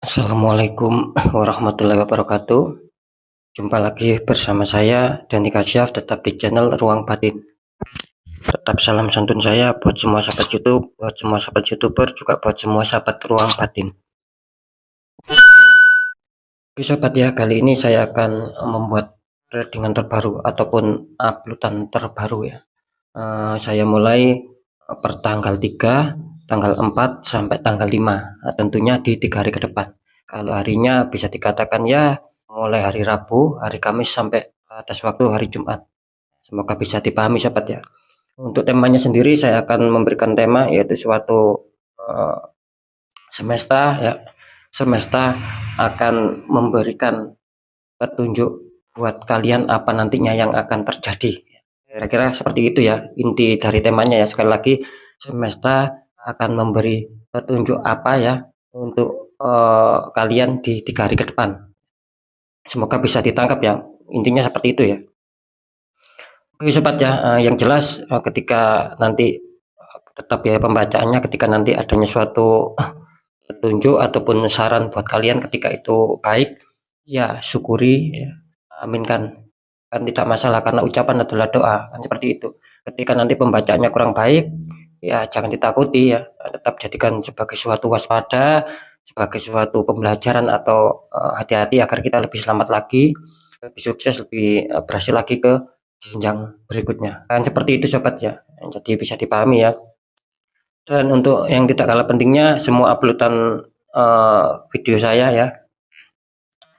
Assalamualaikum warahmatullahi wabarakatuh. Jumpa lagi bersama saya Dani Kasyaf, tetap di channel Ruang Batin. Tetap salam santun saya buat semua sahabat YouTube, buat semua sahabat YouTuber, juga buat semua sahabat Ruang Batin. Oke sobat ya, kali ini saya akan membuat tradingan terbaru ataupun uploadan terbaru ya. Saya mulai per tanggal 3, tanggal 4 sampai tanggal 5. Tentunya di 3 hari ke depan. Kalau harinya bisa dikatakan ya mulai hari Rabu, hari Kamis sampai atas waktu hari Jumat. Semoga bisa dipahami sobat ya. Untuk temanya sendiri saya akan memberikan tema yaitu suatu semesta ya. Semesta akan memberikan petunjuk buat kalian apa nantinya yang akan terjadi. Kira-kira seperti itu ya inti dari temanya ya. Sekali lagi, semesta akan memberi petunjuk apa ya untuk kalian di 3 hari ke depan. Semoga bisa ditangkap ya, intinya seperti itu ya. Oke sobat ya, yang jelas ketika nanti tetap ya pembacaannya, ketika nanti adanya suatu petunjuk ataupun saran buat kalian ketika itu baik, ya syukuri ya, aminkan, kan tidak masalah karena ucapan adalah doa, kan seperti itu. Ketika nanti pembacaannya kurang baik, ya jangan ditakuti ya, tetap jadikan sebagai suatu waspada, sebagai suatu pembelajaran atau hati-hati agar kita lebih selamat lagi, lebih sukses, lebih berhasil lagi ke jenjang berikutnya, kan seperti itu sobat ya. Jadi bisa dipahami ya. Dan untuk yang tidak kalah pentingnya, semua uploadan video saya ya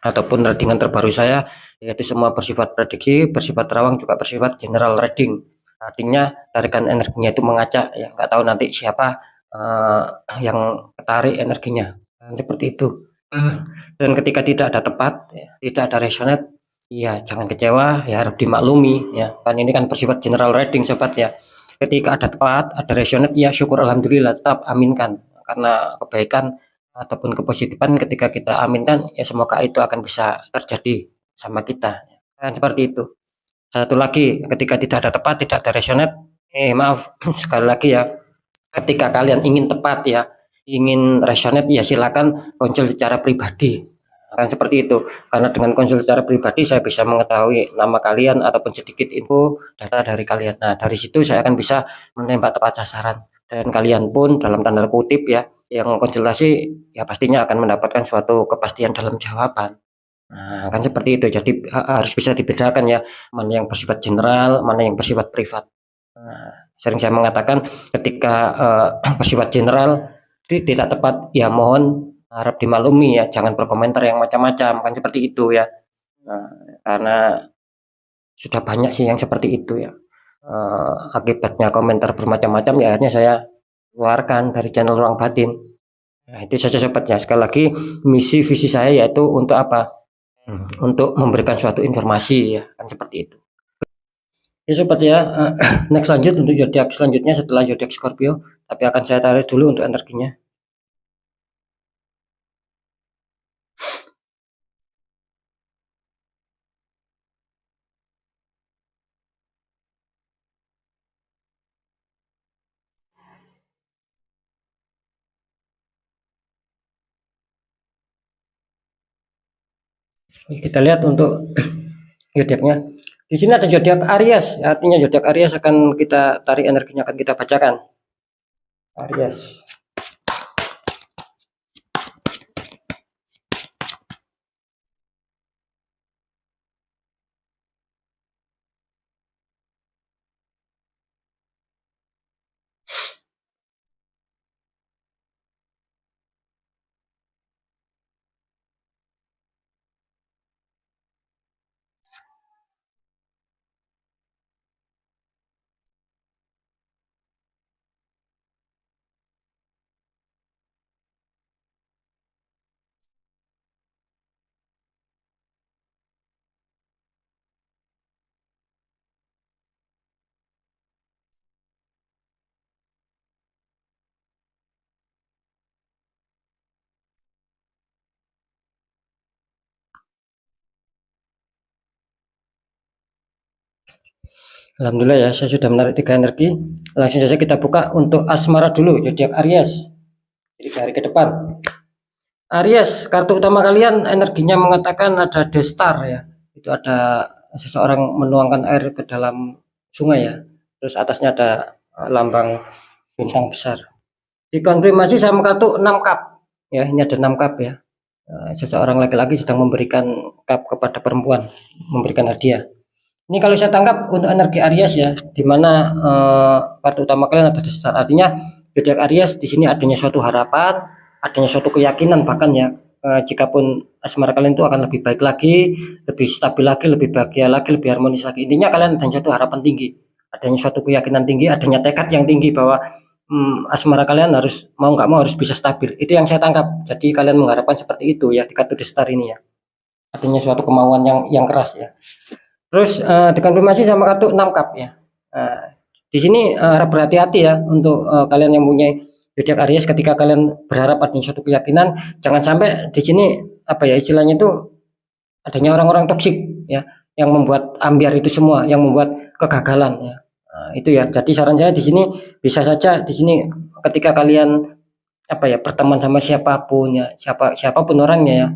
ataupun readingan terbaru saya yaitu semua bersifat prediksi, bersifat terawang, juga bersifat general reading. Artinya tarikan energinya itu mengacak ya, nggak tahu nanti siapa yang ketarik energinya, seperti itu. Dan ketika tidak ada tepat ya, tidak ada resonate, ya jangan kecewa ya, harap dimaklumi ya, kan ini kan bersifat general reading sobat ya. Ketika ada tepat, ada resonate, ya syukur alhamdulillah, tetap aminkan karena kebaikan ataupun kepositifan ketika kita aminkan ya semoga itu akan bisa terjadi sama kita, kan seperti itu. Satu lagi, ketika tidak ada tepat, tidak ada resonate, maaf sekali lagi ya, ketika kalian ingin tepat ya, ingin resonate, ya silakan konsul secara pribadi, akan seperti itu. Karena dengan konsul secara pribadi saya bisa mengetahui nama kalian ataupun sedikit info data dari kalian. Nah dari situ saya akan bisa menembak tepat sasaran, dan kalian pun dalam tanda kutip ya yang konsultasi ya pastinya akan mendapatkan suatu kepastian dalam jawaban. Nah kan seperti itu. Jadi harus bisa dibedakan ya, mana yang bersifat general, mana yang bersifat privat. Nah, sering saya mengatakan ketika bersifat general tidak tepat ya mohon harap dimaklumi ya, jangan berkomentar yang macam-macam, kan seperti itu ya. Nah, karena sudah banyak sih yang seperti itu ya. Akibatnya komentar bermacam-macam ya akhirnya saya keluarkan dari channel Ruang Batin. Nah, itu saja sobatnya. Sekali lagi, misi visi saya yaitu untuk apa? Untuk memberikan suatu informasi ya, kan seperti itu. Ya sobat ya, next lanjut untuk zodiak selanjutnya setelah zodiak Scorpio, tapi akan saya tarik dulu untuk energinya. Kita lihat untuk zodiaknya. Di sini ada zodiak Aries, artinya zodiak Aries akan kita tarik energinya, akan kita bacakan. Aries. Alhamdulillah ya, saya sudah menarik 3 energi. Langsung saja kita buka untuk asmara dulu, zodiak Aries. Jadi 3 hari ke depan. Aries, kartu utama kalian energinya mengatakan ada The Star ya. Itu ada seseorang menuangkan air ke dalam sungai ya. Terus atasnya ada lambang bintang besar. Dikonfirmasi sama kartu 6 cup. Ya, ini ada 6 cup ya. Seseorang laki-laki sedang memberikan cup kepada perempuan, memberikan hadiah. Ini kalau saya tangkap untuk energi Aries ya, di mana kartu utama kalian ada The Star. Artinya zodiak Aries di sini adanya suatu harapan, adanya suatu keyakinan bahkan ya, jikapun asmara kalian itu akan lebih baik lagi, lebih stabil lagi, lebih bahagia lagi, lebih harmonis lagi. Intinya kalian adanya suatu harapan tinggi, adanya suatu keyakinan tinggi, adanya tekad yang tinggi bahwa asmara kalian harus mau nggak mau harus bisa stabil. Itu yang saya tangkap. Jadi kalian mengharapkan seperti itu ya di kartu The Star ini ya. Adanya suatu kemauan yang keras ya. Terus dikonfirmasi sama kartu 6 cup ya. Di sini harap berhati-hati ya untuk kalian yang punya zodiak Aries. Ketika kalian berharap adanya suatu keyakinan, jangan sampai di sini apa ya istilahnya itu adanya orang-orang toksik ya yang membuat ambiar itu semua, yang membuat kegagalan ya. Itu ya. Jadi saran saya di sini bisa saja di sini ketika kalian apa ya berteman sama siapapun ya, siapapun orangnya ya,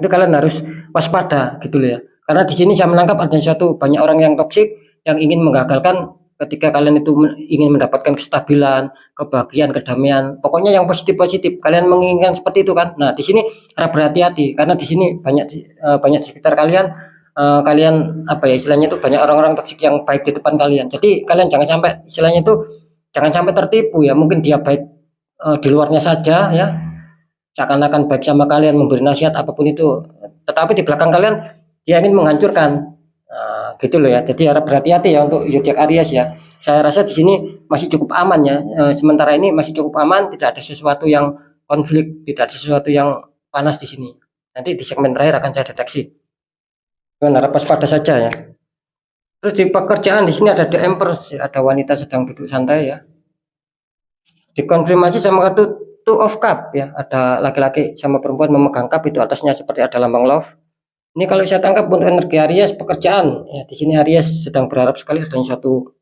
itu kalian harus waspada gitu loh ya. Karena di sini saya menangkap ada suatu banyak orang yang toksik yang ingin menggagalkan ketika kalian itu ingin mendapatkan kestabilan, kebahagiaan, kedamaian. Pokoknya yang positif-positif. Kalian menginginkan seperti itu kan. Nah, di sini harap berhati-hati karena di sini banyak di sekitar kalian kalian apa ya istilahnya itu banyak orang-orang toksik yang baik di depan kalian. Jadi kalian jangan sampai istilahnya itu jangan sampai tertipu ya. Mungkin dia baik di luarnya saja ya, seakan-akan baik sama kalian, memberi nasihat apapun itu, tetapi di belakang kalian dia ingin menghancurkan. Gitu loh ya. Jadi harap berhati-hati ya untuk zodiak Aries ya. Saya rasa di sini masih cukup aman ya. Sementara ini masih cukup aman, tidak ada sesuatu yang konflik, tidak ada sesuatu yang panas di sini. Nanti di segmen terakhir akan saya deteksi. Harap waspada saja ya. Terus di pekerjaan di sini ada The Empress, ya. Ada wanita sedang duduk santai ya. Dikonfirmasi sama kartu Two of Cup ya. Ada laki-laki sama perempuan memegang cup, itu atasnya seperti ada lambang love. Ini kalau saya tangkap untuk energi Aries pekerjaan ya, di sini Aries sedang berharap sekali adanya suatu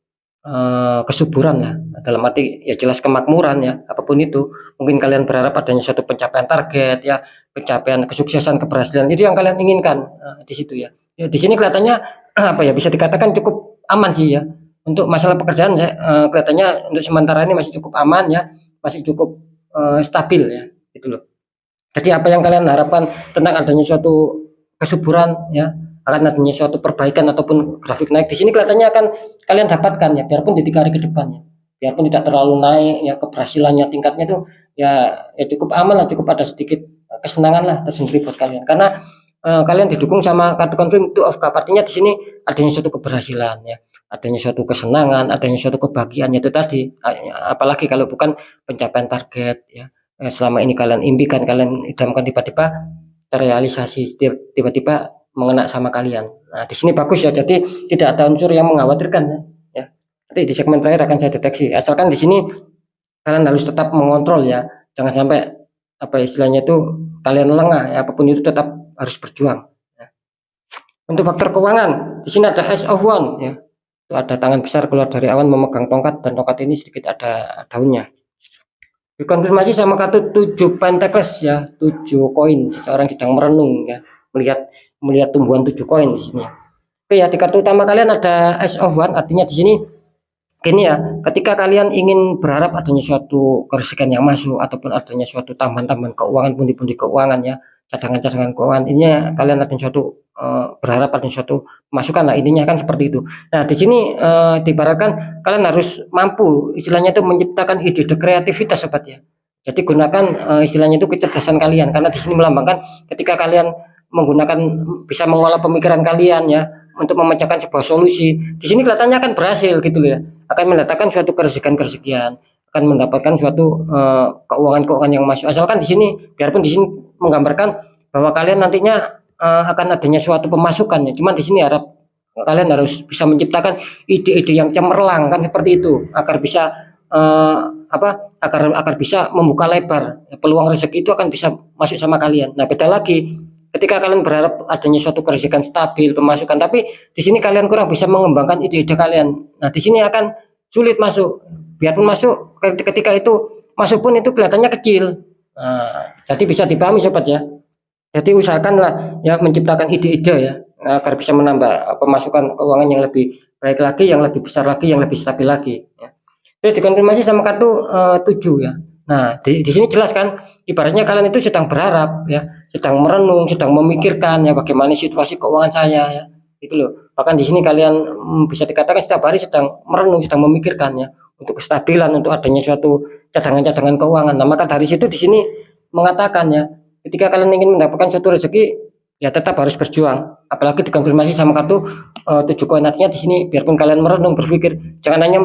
kesuburan ya, dalam arti ya jelas kemakmuran ya, apapun itu. Mungkin kalian berharap adanya suatu pencapaian target ya, pencapaian kesuksesan, keberhasilan, itu yang kalian inginkan di situ ya. Ya di sini kelihatannya apa ya bisa dikatakan cukup aman sih ya. Untuk masalah pekerjaan saya kelihatannya untuk sementara ini masih cukup aman ya, masih cukup stabil ya, gitu loh. Jadi apa yang kalian harapkan tentang adanya suatu kesuburan ya, akan adanya suatu perbaikan ataupun grafik naik di sini kelihatannya akan kalian dapatkan ya, biarpun di 3 hari ke depannya, biarpun tidak terlalu naik ya keberhasilannya tingkatnya itu ya cukup aman lah, cukup ada sedikit kesenangan lah tersendiri buat kalian karena kalian didukung sama kartu confirm Two of Cup. Artinya di sini adanya suatu keberhasilan ya, adanya suatu kesenangan, adanya suatu kebahagiaan itu tadi, apalagi kalau bukan pencapaian target ya. Selama ini kalian impikan, kalian idamkan, tiba-tiba terrealisasi, tiba-tiba mengena sama kalian. Nah, di sini bagus ya. Jadi tidak ada unsur yang mengkhawatirkan ya. Nanti di segmen terakhir akan saya deteksi. Asalkan di sini kalian harus tetap mengontrol ya. Jangan sampai apa istilahnya itu kalian lengah ya, apapun itu tetap harus berjuang. Ya. Untuk faktor keuangan, di sini ada Ace of Wands ya. Itu ada tangan besar keluar dari awan memegang tongkat, dan tongkat ini sedikit ada daunnya. Dikonfirmasi sama kartu 7 Pentacles ya, 7 koin. Seseorang sedang merenung ya, melihat tumbuhan 7 koin di sini. Oke ya, di kartu utama kalian ada Ace of Wands, artinya di sini gini ya, ketika kalian ingin berharap adanya suatu keresikan yang masuk ataupun adanya suatu tambahan-tambahan keuangan, pundi-pundi keuangan ya, cadangan-cadangan keuangan, ini kalian adanya suatu berharap adanya suatu masukan lah, intinya kan seperti itu. Nah di sini diibaratkan kalian harus mampu istilahnya itu menciptakan ide-ide kreativitas sobat ya. Jadi gunakan istilahnya itu kecerdasan kalian, karena di sini melambangkan ketika kalian menggunakan bisa mengolah pemikiran kalian ya untuk memecahkan sebuah solusi. Di sini kelihatannya akan berhasil gitu loh ya, akan mendatangkan suatu kerezekian, akan mendapatkan suatu keuangan yang masuk. Asalkan di sini biarpun di sini menggambarkan bahwa kalian nantinya akan adanya suatu pemasukan ya. Cuman di sini harap kalian harus bisa menciptakan ide-ide yang cemerlang kan seperti itu, agar bisa agar bisa membuka lebar peluang rezeki itu akan bisa masuk sama kalian. Nah beda lagi ketika kalian berharap adanya suatu kerezekian stabil, pemasukan, tapi di sini kalian kurang bisa mengembangkan ide-ide kalian. Nah di sini akan sulit masuk. Biarpun masuk, ketika itu masuk pun itu kelihatannya kecil. Jadi bisa dipahami sobat ya. Jadi usahakanlah ya menciptakan ide-ide ya agar bisa menambah pemasukan keuangan yang lebih baik lagi, yang lebih besar lagi, yang lebih stabil lagi. Ya. Terus dikonfirmasi sama kartu 7 ya. Nah di sini jelas kan, ibaratnya kalian itu sedang berharap ya, sedang merenung, sedang memikirkan ya bagaimana situasi keuangan saya ya, itu loh. Bahkan di sini kalian bisa dikatakan setiap hari sedang merenung, sedang memikirkan ya untuk kestabilan, untuk adanya suatu cadangan-cadangan keuangan. Nah maka dari situ di sini mengatakan ya, ketika kalian ingin mendapatkan suatu rezeki ya tetap harus berjuang, apalagi dikonfirmasi sama kartu 7 koin. Artinya di sini biarpun kalian merenung, berpikir, jangan hanya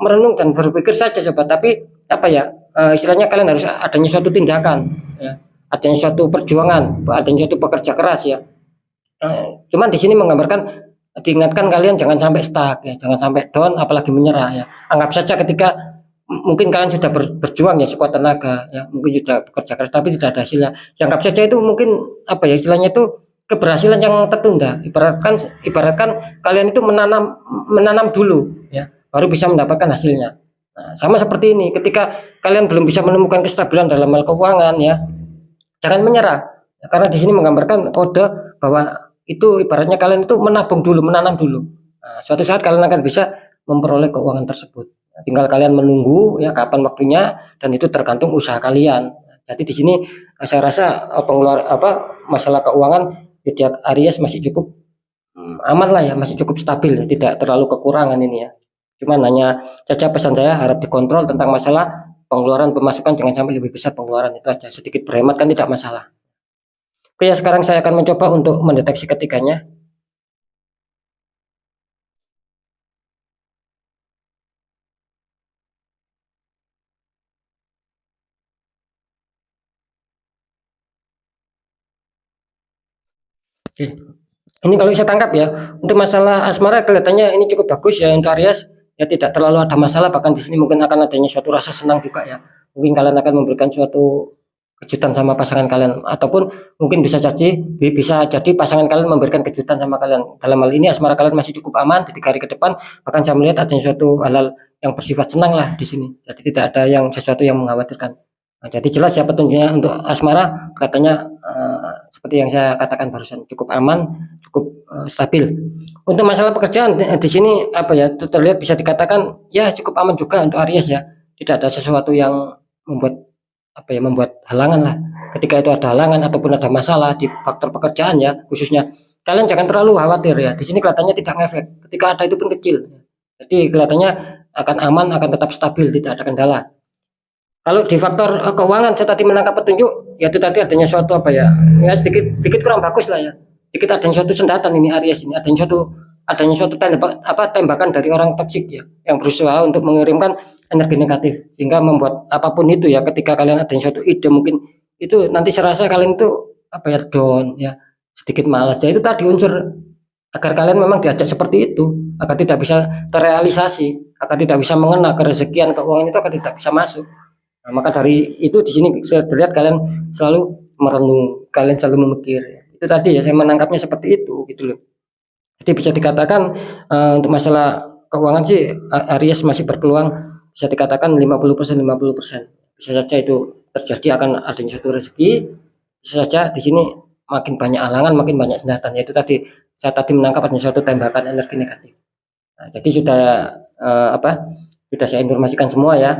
merenung dan berpikir saja sobat, tapi apa ya, istilahnya kalian harus adanya suatu tindakan ya, adanya suatu perjuangan, adanya suatu pekerja keras ya. Cuman di sini menggambarkan, diingatkan kalian jangan sampai stuck ya, jangan sampai down apalagi menyerah ya. Anggap saja ketika mungkin kalian sudah berjuang ya sekuat tenaga ya, mungkin sudah bekerja keras tapi tidak ada hasilnya. Yang anggap saja itu mungkin apa ya istilahnya itu keberhasilan yang tertunda. Ibaratkan kalian itu menanam dulu ya, baru bisa mendapatkan hasilnya. Nah, sama seperti ini, ketika kalian belum bisa menemukan kestabilan dalam hal keuangan ya, jangan menyerah. Karena di sini menggambarkan kode bahwa itu ibaratnya kalian itu menabung dulu, menanam dulu. Nah, suatu saat kalian akan bisa memperoleh keuangan tersebut. Tinggal kalian menunggu ya kapan waktunya, dan itu tergantung usaha kalian. Jadi di sini saya rasa masalah keuangan di Aries masih cukup aman lah ya, masih cukup stabil, tidak terlalu kekurangan ini ya. Cuman hanya saja pesan saya harap dikontrol tentang masalah pengeluaran pemasukan, jangan sampai lebih besar pengeluaran, itu aja. Sedikit berhemat kan tidak masalah. Oke ya, sekarang saya akan mencoba untuk mendeteksi ketiganya. Oke. Ini kalau saya tangkap ya, untuk masalah asmara kelihatannya ini cukup bagus ya untuk Aries. Ya tidak terlalu ada masalah, bahkan di sini mungkin akan adanya suatu rasa senang juga ya. Mungkin kalian akan memberikan suatu kejutan sama pasangan kalian, ataupun mungkin bisa jadi pasangan kalian memberikan kejutan sama kalian. Dalam hal ini asmara kalian masih cukup aman di 3 hari ke depan, bahkan saya melihat adanya suatu hal yang bersifat senang lah di sini. Jadi tidak ada yang sesuatu yang mengkhawatirkan. Nah, jadi jelas ya petunjuknya untuk asmara, katanya seperti yang saya katakan barusan, cukup aman, cukup stabil. Untuk masalah pekerjaan di sini apa ya, terlihat bisa dikatakan ya cukup aman juga untuk Aries ya. Tidak ada sesuatu yang membuat halangan lah. Ketika itu ada halangan ataupun ada masalah di faktor pekerjaan ya khususnya, kalian jangan terlalu khawatir ya. Di sini kelihatannya tidak ngefek. Ketika ada itu pun kecil. Jadi kelihatannya akan aman, akan tetap stabil, tidak ada kendala. Kalau di faktor keuangan saya tadi menangkap petunjuk, ya itu tadi adanya suatu sedikit kurang bagus lah ya. Sedikit adanya suatu sendatan ini Aries ini, adanya suatu tembakan dari orang toksik ya, yang berusaha untuk mengirimkan energi negatif, sehingga membuat apapun itu ya, ketika kalian adanya suatu ide mungkin itu nanti serasa kalian itu down ya, sedikit malas. Ya itu tadi unsur agar kalian memang diajak seperti itu, agar tidak bisa terrealisasi, agar tidak bisa mengena kerezekian keuangan itu, agar tidak bisa masuk. Nah, maka dari itu di sini terlihat kalian selalu merenung, kalian selalu memikir. Itu tadi ya, saya menangkapnya seperti itu gitu loh. Jadi bisa dikatakan untuk masalah keuangan sih Aries masih berpeluang, bisa dikatakan 50% 50%. Bisa saja itu terjadi, akan adanya suatu rezeki. Bisa saja di sini makin banyak halangan, makin banyak sendatan. Yaitu tadi saya menangkap adanya suatu tembakan energi negatif. Nah, jadi sudah saya informasikan semua ya,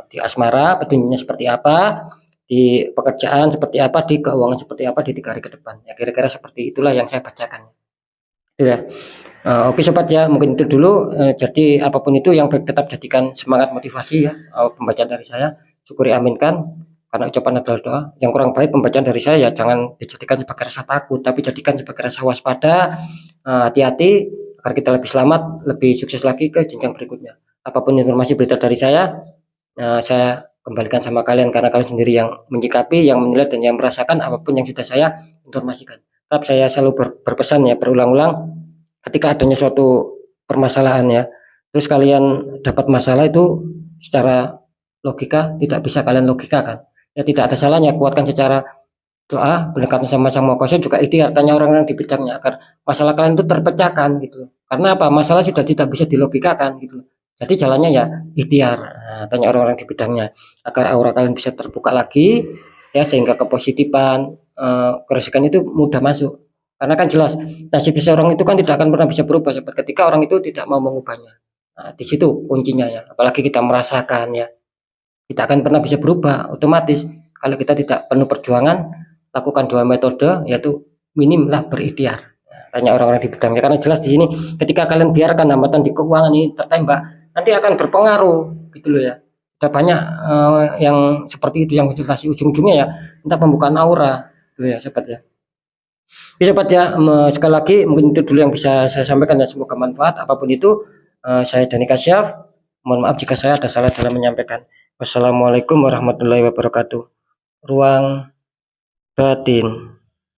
di asmara petunjuknya seperti apa, di pekerjaan seperti apa, di keuangan seperti apa di 3 hari ke depan. Ya kira-kira seperti itulah yang saya bacakan. Itu ya. Oke sobat ya, mungkin itu dulu. Jadi apapun itu yang baik tetap jadikan semangat motivasi ya, pembacaan dari saya. Syukuri, aminkan, karena ucapan adalah doa. Yang kurang baik pembacaan dari saya ya jangan dijadikan sebagai rasa takut, tapi jadikan sebagai rasa waspada, hati-hati agar kita lebih selamat, lebih sukses lagi ke jenjang berikutnya. Apapun informasi berita dari saya kembalikan sama kalian, karena kalian sendiri yang menyikapi, yang menilai, dan yang merasakan apapun yang sudah saya informasikan. Tetap saya selalu berpesan ya, berulang-ulang, ketika adanya suatu permasalahan ya, terus kalian dapat masalah itu secara logika tidak bisa kalian logikakan. Ya tidak ada salahnya kuatkan secara doa, pendekatan sama Sang Maha Kuasa, juga itu artinya orang-orang di bidangnya, agar masalah kalian itu terpecahkan gitu. Karena apa? Masalah sudah tidak bisa dilogikakan gitu. Jadi jalannya ya ikhtiar. Nah, tanya orang-orang di bidangnya agar aura kalian bisa terbuka lagi ya, sehingga kepositifan, kerusakan itu mudah masuk. Karena kan jelas nasib seseorang itu kan tidak akan pernah bisa berubah sobat, ketika orang itu tidak mau mengubahnya. Nah, di situ kuncinya ya. Apalagi kita merasakan ya, tidak akan pernah bisa berubah otomatis kalau kita tidak penuh perjuangan. Lakukan 2 metode, yaitu minim lah berikhtiar. Nah, tanya orang-orang di bidangnya, karena jelas di sini ketika kalian biarkan hambatan di keuangan ini tertembak, nanti akan berpengaruh gitu loh ya. Ada banyak yang seperti itu, yang konsultasi ujung-ujungnya ya minta pembukaan aura gitu ya sobat ya. Oke sobat ya, sekali lagi mungkin itu dulu yang bisa saya sampaikan dan semoga manfaat. Apapun itu, saya Dani Kasyaf, mohon maaf jika saya ada salah dalam menyampaikan. Wassalamualaikum warahmatullahi wabarakatuh. Ruang batin.